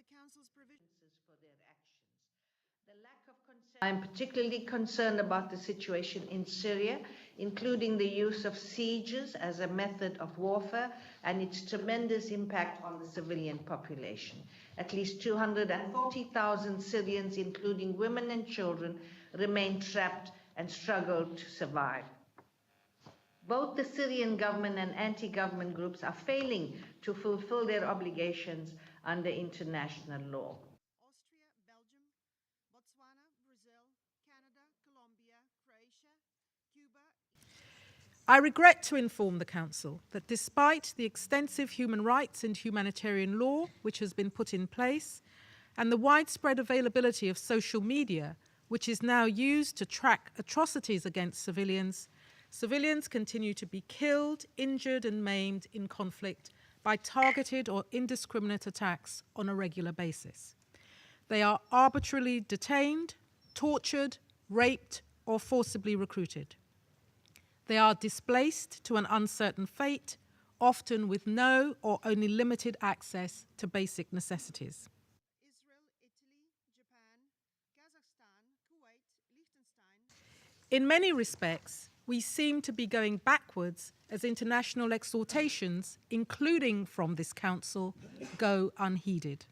the Council's provisions for their actions. The lack of concern. I am particularly concerned about the situation in Syria, including the use of sieges as a method of warfare and its tremendous impact on the civilian population. At least 240,000 Syrians, including women and children, remain trapped and struggle to survive. Both the Syrian government and anti-government groups are failing to fulfill their obligations under international law. Austria, Belgium, Botswana, Brazil, Canada, Colombia, Croatia, Cuba. I regret to inform the Council that despite the extensive human rights and humanitarian law which has been put in place and the widespread availability of social media, which is now used to track atrocities against civilians, civilians continue to be killed, injured and maimed in conflict by targeted or indiscriminate attacks on a regular basis. They are arbitrarily detained, tortured, raped or forcibly recruited. They are displaced to an uncertain fate, often with no or only limited access to basic necessities. Israel, Italy, Japan, Kazakhstan, Kuwait, Liechtenstein. In many respects, we seem to be going backwards as international exhortations, including from this Council, go unheeded.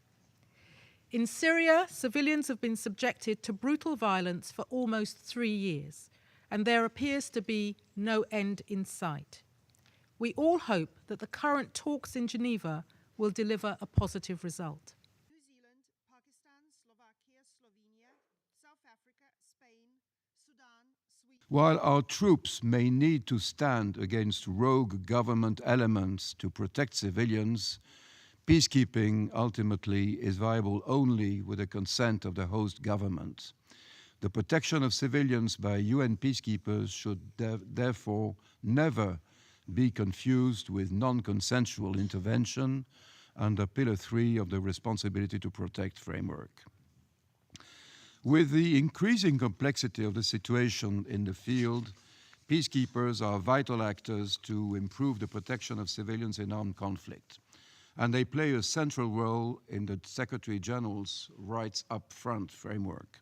In Syria, civilians have been subjected to brutal violence for almost 3 years, and there appears to be no end in sight. We all hope that the current talks in Geneva will deliver a positive result. New Zealand, Pakistan, Slovakia, Slovenia, South Africa, Spain, Sudan, Sweden. While our troops may need to stand against rogue government elements to protect civilians, peacekeeping ultimately is viable only with the consent of the host government. The protection of civilians by UN peacekeepers should therefore never be confused with non-consensual intervention under Pillar 3 of the Responsibility to Protect framework. With the increasing complexity of the situation in the field, peacekeepers are vital actors to improve the protection of civilians in armed conflict, and they play a central role in the Secretary General's Rights Up Front framework.